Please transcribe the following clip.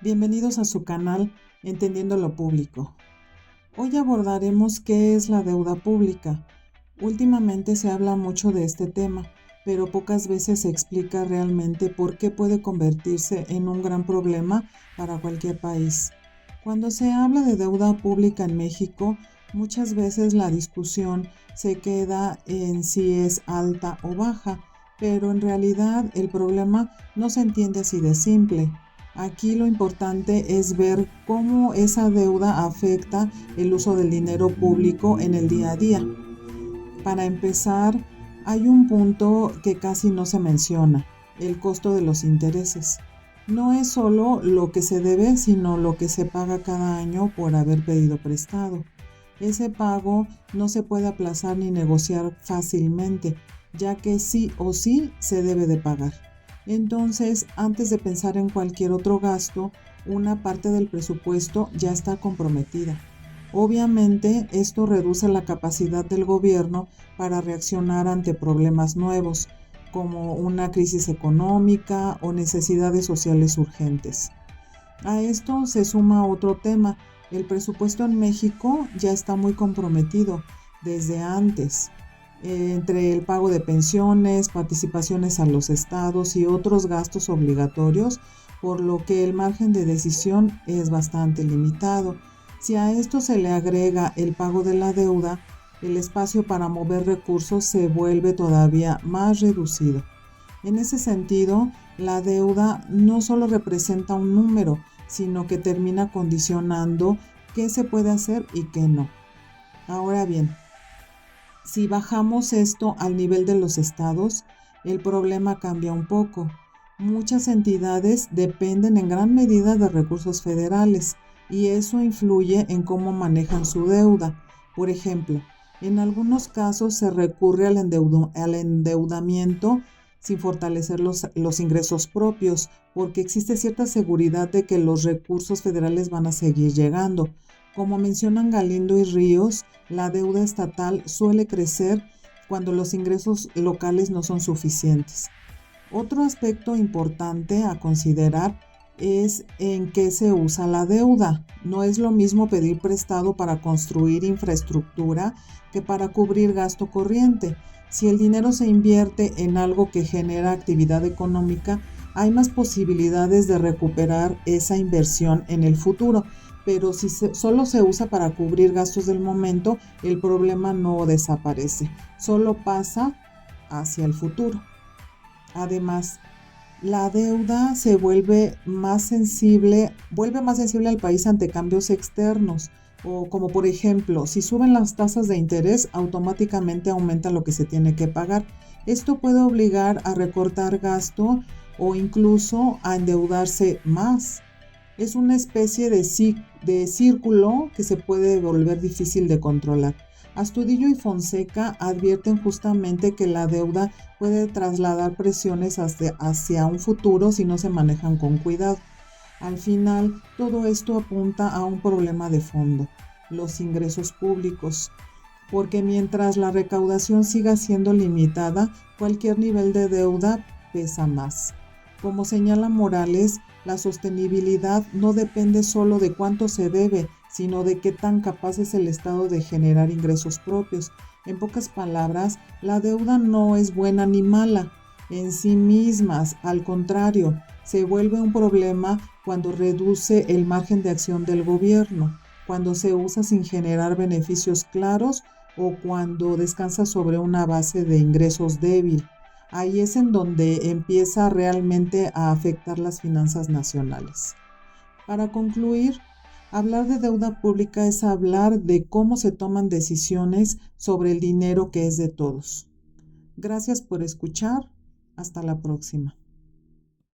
Bienvenidos a su canal Entendiendo lo Público. Hoy abordaremos qué es la deuda pública. Últimamente se habla mucho de este tema, pero pocas veces se explica realmente por qué puede convertirse en un gran problema para cualquier país. Cuando se habla de deuda pública en México, muchas veces la discusión se queda en si es alta o baja, pero en realidad el problema no se entiende así de simple. Aquí lo importante es ver cómo esa deuda afecta el uso del dinero público en el día a día. Para empezar, hay un punto que casi no se menciona, el costo de los intereses. No es solo lo que se debe, sino lo que se paga cada año por haber pedido prestado. Ese pago no se puede aplazar ni negociar fácilmente, ya que sí o sí se debe de pagar. Entonces, antes de pensar en cualquier otro gasto, una parte del presupuesto ya está comprometida. Obviamente, esto reduce la capacidad del gobierno para reaccionar ante problemas nuevos, como una crisis económica o necesidades sociales urgentes. A esto se suma otro tema. El presupuesto en México ya está muy comprometido desde antes, entre el pago de pensiones, participaciones a los estados y otros gastos obligatorios, por lo que el margen de decisión es bastante limitado. Si a esto se le agrega el pago de la deuda, el espacio para mover recursos se vuelve todavía más reducido. En ese sentido, la deuda no solo representa un número, sino que termina condicionando qué se puede hacer y qué no. Ahora bien, si bajamos esto al nivel de los estados, el problema cambia un poco. Muchas entidades dependen en gran medida de recursos federales y eso influye en cómo manejan su deuda. Por ejemplo, en algunos casos se recurre al endeudamiento sin fortalecer los ingresos propios, porque existe cierta seguridad de que los recursos federales van a seguir llegando. Como mencionan Galindo y Ríos, la deuda estatal suele crecer cuando los ingresos locales no son suficientes. Otro aspecto importante a considerar es en qué se usa la deuda. No es lo mismo pedir prestado para construir infraestructura que para cubrir gasto corriente. Si el dinero se invierte en algo que genera actividad económica, hay más posibilidades de recuperar esa inversión en el futuro. Pero si solo se usa para cubrir gastos del momento, el problema no desaparece, solo pasa hacia el futuro. Además, la deuda se vuelve más sensible al país ante cambios externos, o como por ejemplo, si suben las tasas de interés, automáticamente aumenta lo que se tiene que pagar. Esto puede obligar a recortar gasto o incluso a endeudarse más. Es una especie de círculo que se puede volver difícil de controlar. Astudillo y Fonseca advierten justamente que la deuda puede trasladar presiones hacia un futuro si no se manejan con cuidado. Al final, todo esto apunta a un problema de fondo, los ingresos públicos, porque mientras la recaudación siga siendo limitada, cualquier nivel de deuda pesa más. Como señala Morales, la sostenibilidad no depende solo de cuánto se debe, sino de qué tan capaz es el Estado de generar ingresos propios. En pocas palabras, la deuda no es buena ni mala en sí mismas, al contrario, se vuelve un problema cuando reduce el margen de acción del gobierno, cuando se usa sin generar beneficios claros o cuando descansa sobre una base de ingresos débil. Ahí es en donde empieza realmente a afectar las finanzas nacionales. Para concluir, hablar de deuda pública es hablar de cómo se toman decisiones sobre el dinero que es de todos. Gracias por escuchar. Hasta la próxima.